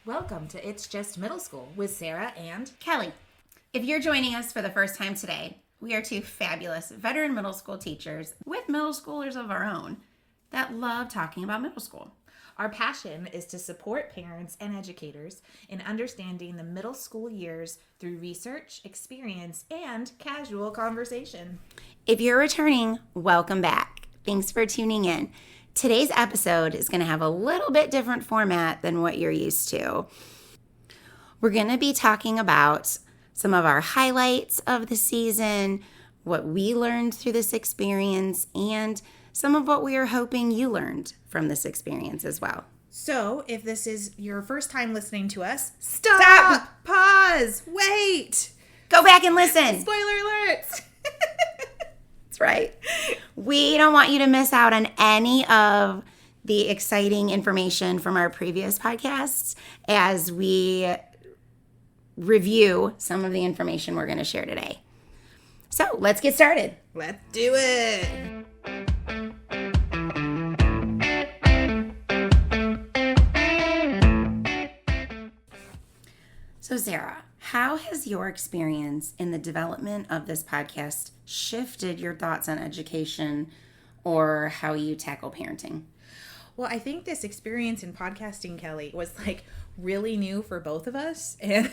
Welcome to It's Just Middle School with Sarah and Kelly. If you're joining us for the first time today, we are two fabulous veteran middle school teachers with middle schoolers of our own that love talking about middle school. Our passion is to support parents and educators in understanding the middle school years through research, experience, and casual conversation. If you're returning, welcome back. Thanks for tuning in. Today's episode is going to have a little bit different format than what you're used to. We're going to be talking about some of our highlights of the season, what we learned through this experience, and some of what we are hoping you learned from this experience as well. So, if this is your first time listening to us, stop! Pause! Wait! Go back and listen! Spoiler alert! That's right. We don't want you to miss out on any of the exciting information from our previous podcasts as we review some of the information we're going to share today. So let's get started. Let's do it. So Sarah, how has your experience in the development of this podcast shifted your thoughts on education or how you tackle parenting? Well, I think this experience in podcasting, Kelly, was like really new for both of us. And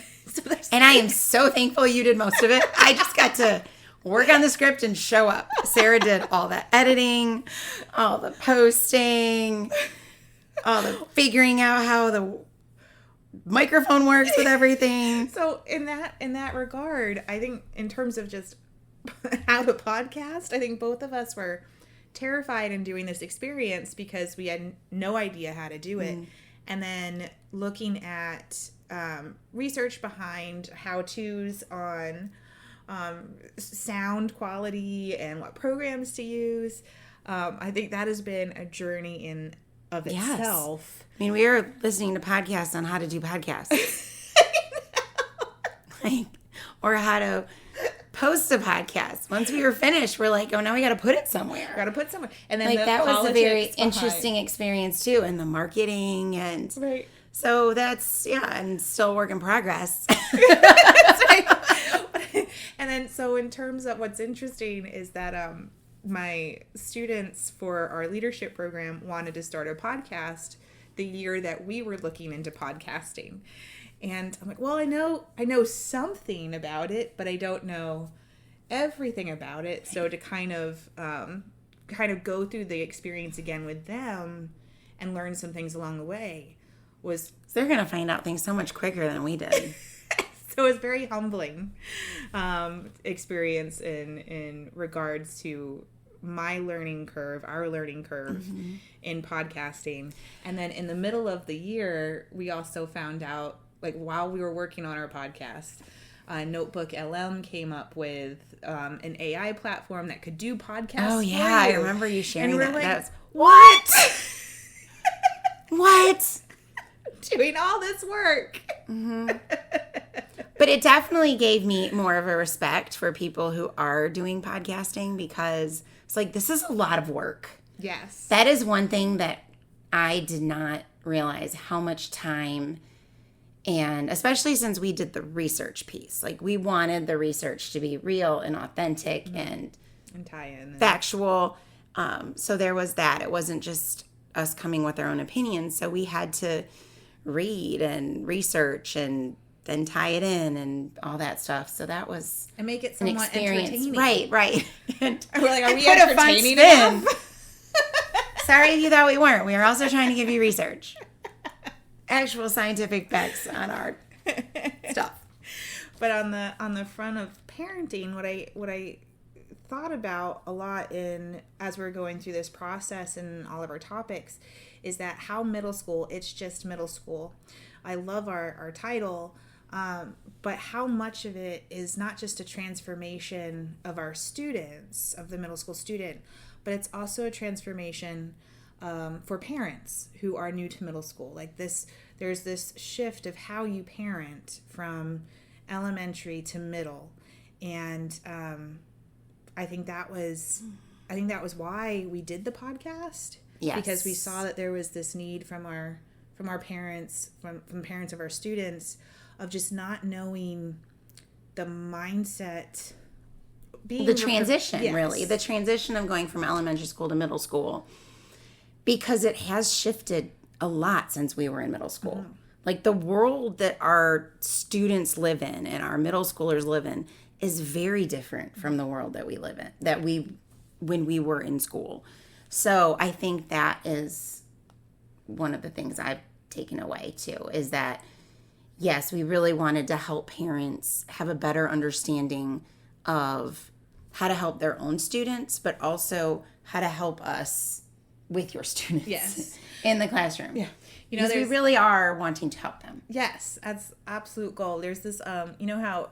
I am so thankful you did most of it. I just got to work on the script and show up. Sarah did all the editing, all the posting, all the figuring out how the microphone works with everything. So in that regard, I think in terms of just how to podcast, I think both of us were terrified in doing this experience because we had no idea how to do it. And then looking at research behind how-tos on sound quality and what programs to use, I think that has been a journey in of itself. I mean, we were listening to podcasts on how to do podcasts. Or how to post a podcast. Once we were finished, we're like, oh, now we got to put it somewhere. And then that was a very interesting experience too, and the marketing and right. So that's and still work in progress. That's right. And then so in terms of what's interesting is that my students for our leadership program wanted to start a podcast the year that we were looking into podcasting. And I'm like, well, I know something about it, but I don't know everything about it. So to kind of go through the experience again with them and learn some things along the way was... They're going to find out things so much quicker than we did. So it was very humbling experience in regards to my learning curve, our learning curve in podcasting. And then in the middle of the year, we also found out, like while we were working on our podcast, Notebook LM came up with an AI platform that could do podcasts. Oh yeah, I remember you sharing that. Like, that's what? What? Doing all this work. But it definitely gave me more of a respect for people who are doing podcasting because it's like, this is a lot of work. Yes. That is one thing that I did not realize how much time, and especially since we did the research piece, like we wanted the research to be real and authentic and tie in factual. So there was that. It wasn't just us coming with our own opinions. So we had to read and research and then tie it in and all that stuff. So that was and make it somewhat entertaining. Right. And we're like, are we entertaining enough? Sorry if you thought we weren't. We were also trying to give you research. Actual scientific facts on our stuff. But on the front of parenting, what I thought about a lot as we're going through this process and all of our topics is that how middle school, it's just middle school. I love our title, but how much of it is not just a transformation of our students, of the middle school student, but it's also a transformation for parents who are new to middle school. Like this, there's this shift of how you parent from elementary to middle. And I think that was I think that was why we did the podcast. Yes. Because we saw that there was this need from our parents, from parents of our students, of just not knowing the mindset. The transition, really. The transition of going from elementary school to middle school. Because it has shifted a lot since we were in middle school. Mm-hmm. Like the world that our students live in and our middle schoolers live in is very different from the world that we live in, when we were in school. So I think that is one of the things I've taken away too, is that yes, we really wanted to help parents have a better understanding of how to help their own students, but also how to help us with your students in the classroom. Yeah. Because we really are wanting to help them. Yes, that's absolute goal. There's this, you know how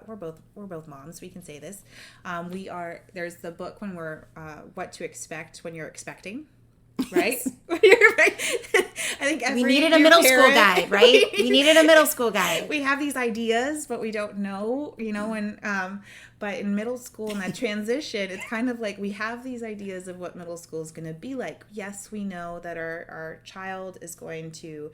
we're both moms. We can say this. There's the book when we're what to expect when you're expecting. Right? I think we needed a middle school guide, right? We needed a middle school guide. We have these ideas, but we don't know, and but in middle school and that transition, it's kind of like we have these ideas of what middle school is going to be like. Yes, we know that our child is going to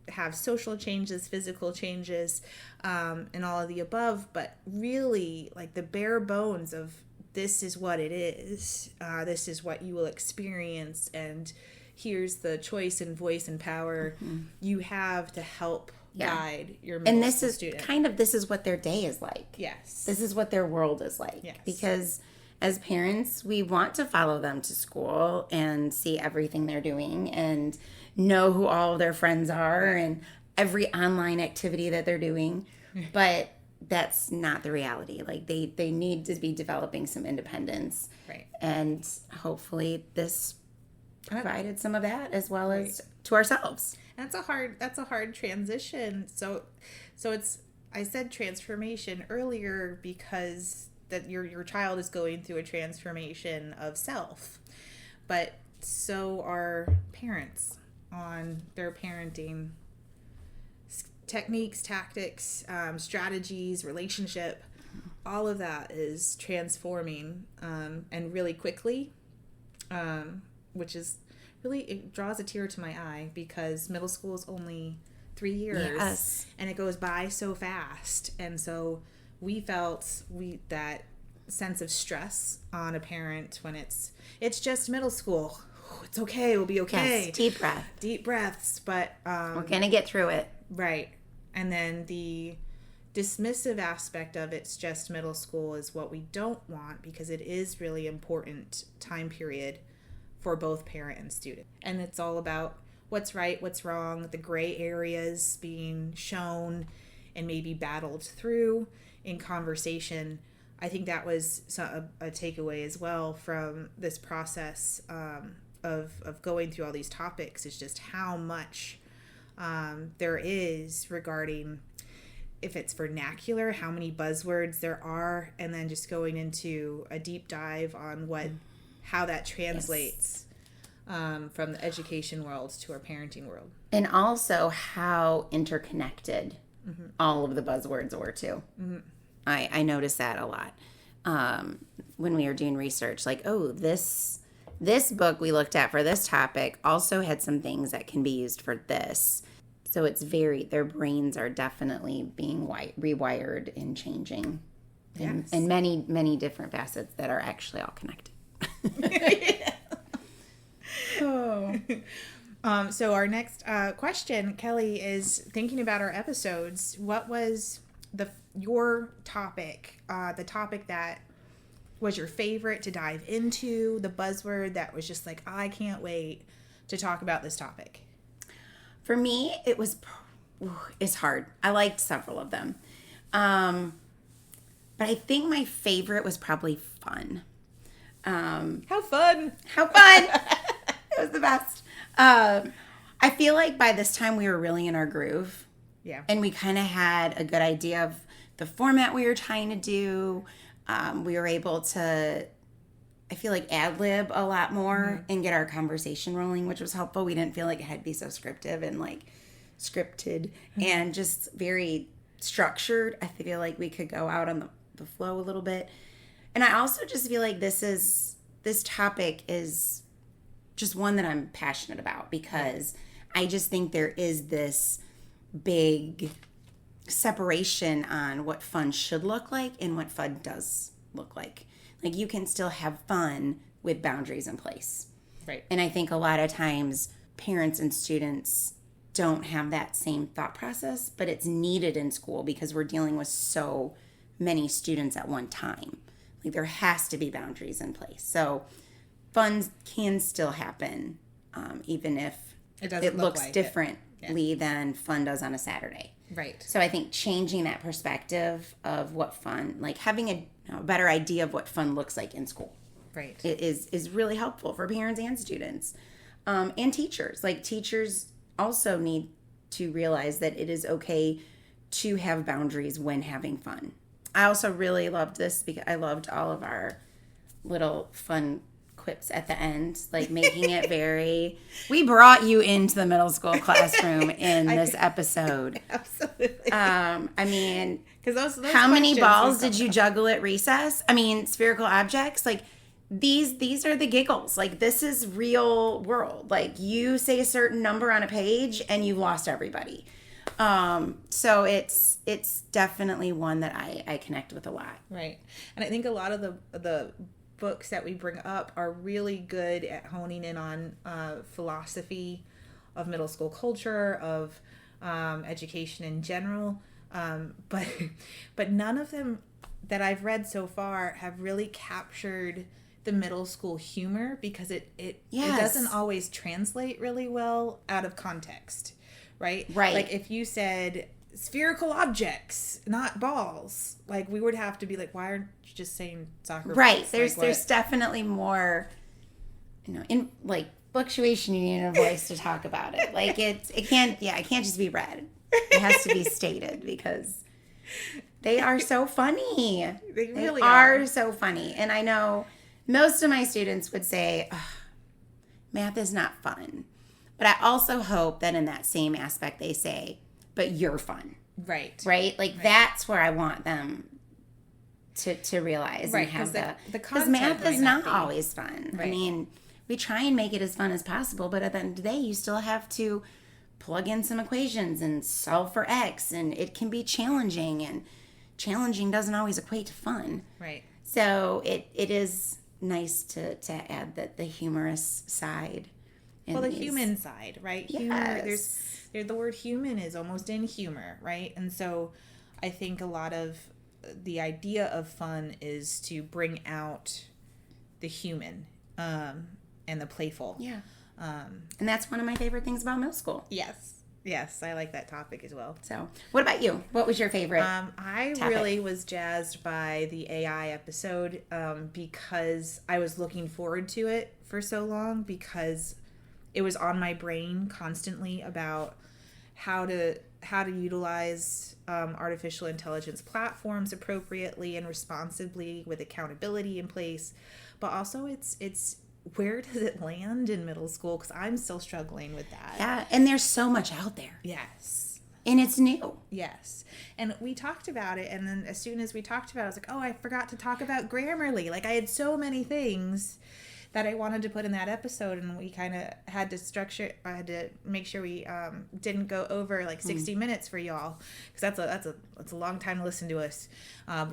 have social changes, physical changes, and all of the above, but really like the bare bones of this is what it is. This is what you will experience, and here's the choice and voice and power you have to help guide your middle school student. And this is what their day is like. Yes. This is what their world is like. Yes. Because as parents, we want to follow them to school and see everything they're doing and know who all of their friends are and every online activity that they're doing. But that's not the reality. Like they need to be developing some independence. Right. And hopefully this provided some of that as well as to ourselves. That's a hard transition. So I said transformation earlier because that your child is going through a transformation of self. But so are parents on their parenting techniques, tactics, strategies, relationship. All of that is transforming and really quickly, which is really, it draws a tear to my eye because middle school is only 3 years and it goes by so fast. And so we felt that sense of stress on a parent when it's just middle school. It's okay. We'll be okay. Yes, deep breaths. But we're going to get through it. Right. And then the dismissive aspect of it's just middle school is what we don't want because it is really important time period for both parent and student. And it's all about what's right, what's wrong, the gray areas being shown and maybe battled through in conversation. I think that was a takeaway as well from this process of going through all these topics, is just how much there is regarding if it's vernacular, how many buzzwords there are, and then just going into a deep dive on how that translates from the education world to our parenting world. And also how interconnected all of the buzzwords were too. Mm-hmm. I noticed that a lot when we were doing research. Like, this book we looked at for this topic also had some things that can be used for this. So it's their brains are definitely being rewired and changing in many, many different facets that are actually all connected. So our next question, Kelly, is thinking about our episodes. What was your topic, the topic that was your favorite to dive into, the buzzword that was just like, I can't wait to talk about this topic? For me, it's hard. I liked several of them. But I think my favorite was probably fun. How fun! It was the best. I feel like by this time we were really in our groove. Yeah. And we kind of had a good idea of the format we were trying to do. We were able to, I feel like, ad-lib a lot more and get our conversation rolling, which was helpful. We didn't feel like it had to be so scripted and just very structured. I feel like we could go out on the flow a little bit. And I also just feel like this topic is just one that I'm passionate about, because I just think there is this big separation on what fun should look like and what fun does look like. Like, you can still have fun with boundaries in place. Right. And I think a lot of times parents and students don't have that same thought process, but it's needed in school because we're dealing with so many students at one time. Like, there has to be boundaries in place. So fun can still happen, even if it looks like differently than fun does on a Saturday. Right. So I think changing that perspective of what fun, like having a better idea of what fun looks like in school. Right. It is really helpful for parents and students, and teachers. Like, teachers also need to realize that it is okay to have boundaries when having fun. I also really loved this because I loved all of our little fun quips at the end, like making it very... We brought you into the middle school classroom in this episode. Absolutely. I mean, because those how many balls did you juggle at recess? I mean, spherical objects, like... These are the giggles. Like, this is real world. Like, you say a certain number on a page and you've lost everybody. So it's definitely one that I connect with a lot. Right. And I think a lot of the books that we bring up are really good at honing in on philosophy of middle school culture, of education in general. But none of them that I've read so far have really captured the middle school humor, because it doesn't always translate really well out of context, right? Right. Like, if you said spherical objects, not balls, like, we would have to be like, why aren't you just saying soccer balls? Right. There's definitely more, in like fluctuation. You need a voice to talk about it. Like, it can't just be read. It has to be stated, because they are so funny. They really are so funny. And I know most of my students would say, math is not fun. But I also hope that in that same aspect they say, but you're fun. Right. Right? Like, that's where I want them to realize. Right, and have the because math is not be always fun. Right. I mean, we try and make it as fun as possible, but at the end of the day, you still have to plug in some equations and solve for X, and it can be challenging, and challenging doesn't always equate to fun. Right. So it is nice to add that the humorous side. Well, the human side, right? Yes. Humor, the word human is almost in humor, right? And so I think a lot of the idea of fun is to bring out the human and the playful. Yeah. And that's one of my favorite things about middle school. Yes, I like that topic as well. So, what about you? What was your favorite I topic? really was jazzed by the AI episode because I was looking forward to it for so long, because it was on my brain constantly about how to utilize artificial intelligence platforms appropriately and responsibly with accountability in place. But also it's where does it land in middle school? Because I'm still struggling with that. Yeah, and there's so much out there. Yes. And it's new. Yes. And we talked about it, and then as soon as we talked about it, I was like, oh, I forgot to talk about Grammarly. Like, I had so many things that I wanted to put in that episode, and we kind of had to structure. I had to make sure we didn't go over like 60 minutes for y'all, because that's a long time to listen to us.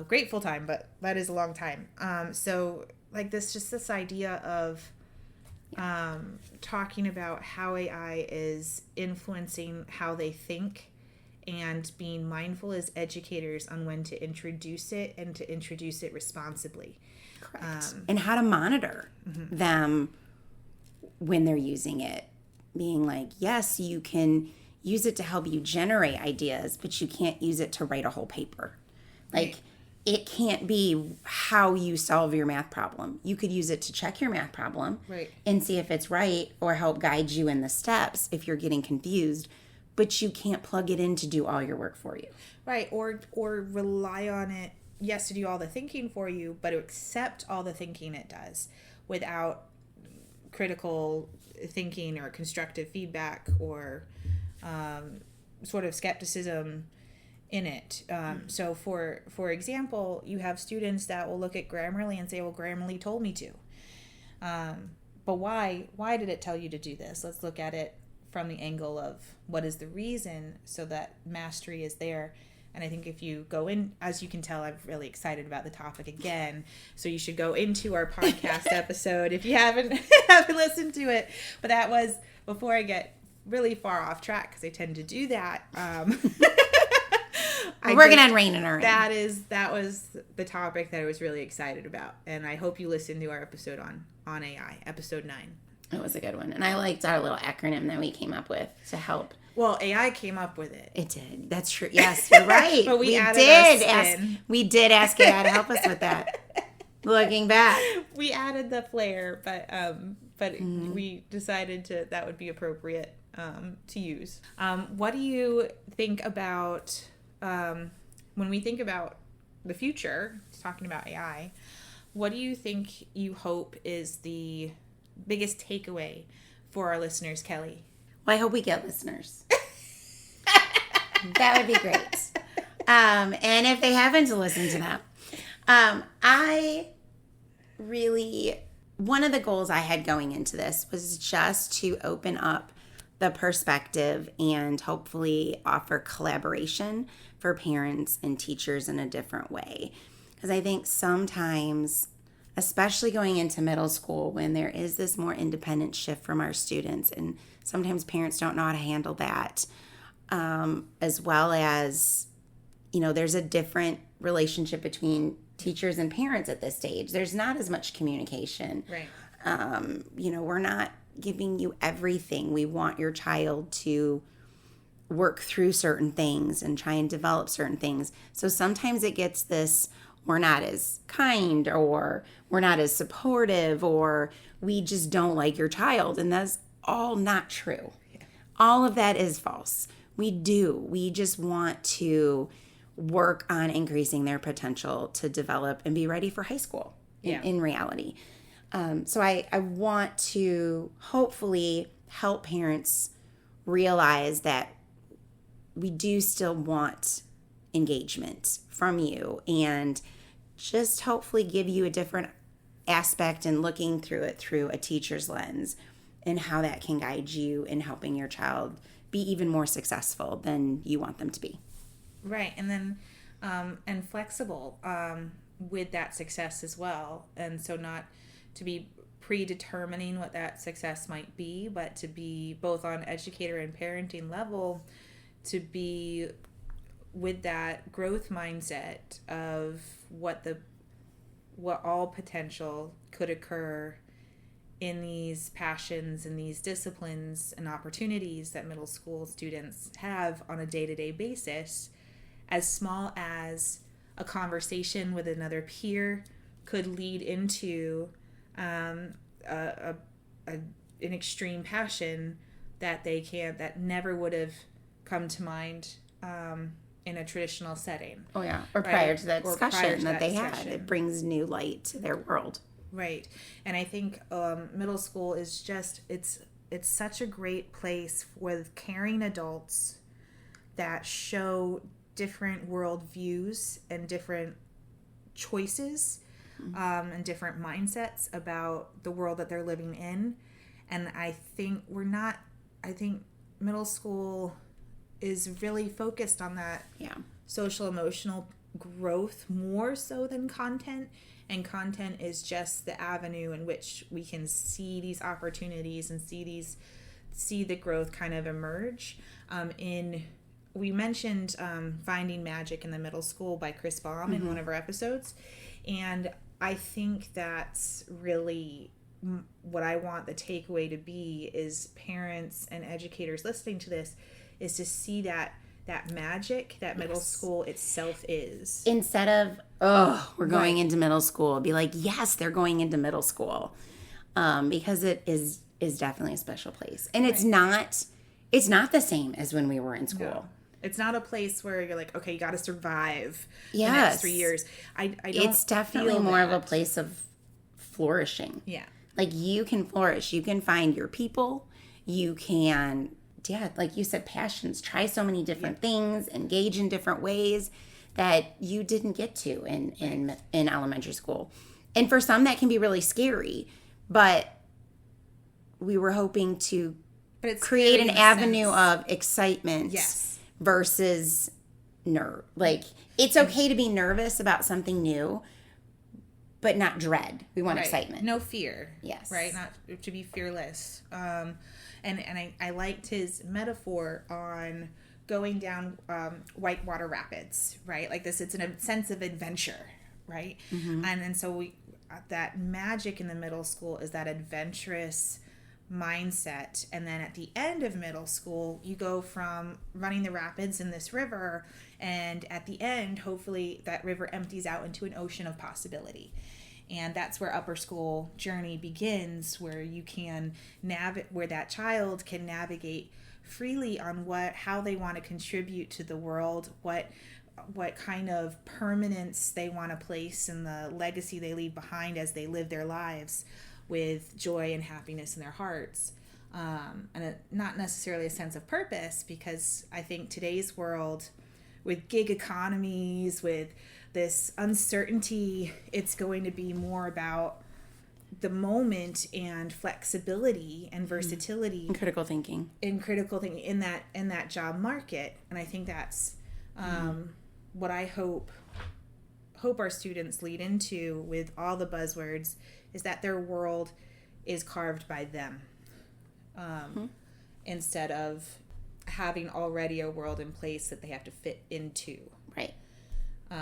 Grateful time, but that is a long time. So like this idea of talking about how AI is influencing how they think, and being mindful as educators on when to introduce it and to introduce it responsibly. Correct. And how to monitor them when they're using it. Being like, yes, you can use it to help you generate ideas, but you can't use it to write a whole paper. Like, Right. It can't be how you solve your math problem. You could use it to check your math problem Right. and see if it's right, or help guide you in the steps if you're getting confused, but you can't plug it in to do all your work for you. Right. Or rely on it, yes, to do all the thinking for you, but to accept all the thinking it does without critical thinking or constructive feedback or sort of skepticism in it. So for example, you have students that will look at Grammarly and say, well, Grammarly told me to. But why did it tell you to do this? Let's look at it from the angle of what is the reason so that mastery is there. And I think if you go in, as you can tell, I'm really excited about the topic again. So you should go into our podcast episode if you haven't listened to it. But that was, before I get really far off track, because I tend to do that. We're working on reining her in. That was the topic that I was really excited about. And I hope you listened to our episode on AI, episode 9. It was a good one. And I liked our little acronym that we came up with to help. Well, AI came up with it. It did. That's true. Yes, you're right. But we did ask AI to help us with that. Looking back. We added the flair, but we decided that would be appropriate to use. What do you think about when we think about the future, talking about AI, what do you think you hope is the biggest takeaway for our listeners, Kelly? Well, I hope we get listeners. That would be great. And if they happen to listen to that, one of the goals I had going into this was just to open up the perspective and hopefully offer collaboration for parents and teachers in a different way. Because I think sometimes, especially going into middle school, when there is this more independent shift from our students, and sometimes parents don't know how to handle that, as well as, there's a different relationship between teachers and parents at this stage. There's not as much communication. Right. We're not giving you everything. We want your child to work through certain things and try and develop certain things. So sometimes it gets this, we're not as kind, or we're not as supportive, or we just don't like your child. And that's all not true. Yeah. All of that is false. We just want to work on increasing their potential to develop and be ready for high school in reality. So I want to hopefully help parents realize that we do still want engagement from you, and just hopefully give you a different aspect and looking through it through a teacher's lens, and how that can guide you in helping your child be even more successful than you want them to be. Right. And then, and flexible with that success as well. And so not to be predetermining what that success might be, but to be both on educator and parenting level, to be with that growth mindset of what all potential could occur in these passions and these disciplines and opportunities that middle school students have on a day-to-day basis, as small as a conversation with another peer could lead into an extreme passion that never would have come to mind in a traditional setting. Oh yeah, or prior to that discussion that they had. It brings new light to their world. Right. And I think middle school is just, it's such a great place with caring adults that show different worldviews and different choices and different mindsets about the world that they're living in. And I think middle school is really focused on that social emotional growth more so than content. And content is just the avenue in which we can see these opportunities and see the growth kind of emerge. We mentioned Finding Magic in the Middle School by Chris Baum in one of our episodes. And I think that's really what I want the takeaway to be, is parents and educators listening to this, is to see that magic that middle school itself is. Instead of, we're going into middle school, be like, yes, they're going into middle school. Because it is definitely a special place. And it's not the same as when we were in school. No. It's not a place where you're like, okay, you got to survive the next 3 years. I don't. It's definitely more of a place of flourishing. Yeah. Like, you can flourish. You can find your people. You can yeah, like you said, passions, try so many different things, engage in different ways that you didn't get to in elementary school. And for some that can be really scary, but we were hoping to create an avenue of excitement versus nerve. Like, it's okay to be nervous about something new, but not dread. We want excitement. No fear. Yes. Right? Not to be fearless. And I liked his metaphor on going down whitewater rapids, right? Like this, it's a sense of adventure, right? Mm-hmm. And so that magic in the middle school is that adventurous mindset. And then at the end of middle school, you go from running the rapids in this river, and at the end, hopefully that river empties out into an ocean of possibility. And that's where upper school journey begins, where you can where that child can navigate freely on how they want to contribute to the world, what kind of permanence they want to place in the legacy they leave behind as they live their lives with joy and happiness in their hearts. And not necessarily a sense of purpose, because I think today's world, with gig economies, with this uncertainty, it's going to be more about the moment and flexibility and versatility and critical thinking in that job market. And I think that's what I hope our students lead into with all the buzzwords, is that their world is carved by them, instead of having already a world in place that they have to fit into. Right.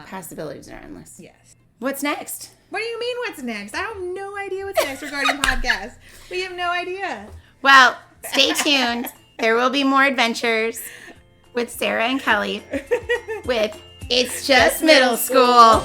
Possibilities are endless. Yes. What's next? What do you mean what's next? I have no idea what's next regarding podcasts. We have no idea. Well, stay tuned. There will be more adventures with Sarah and Kelly with It's Just Middle School.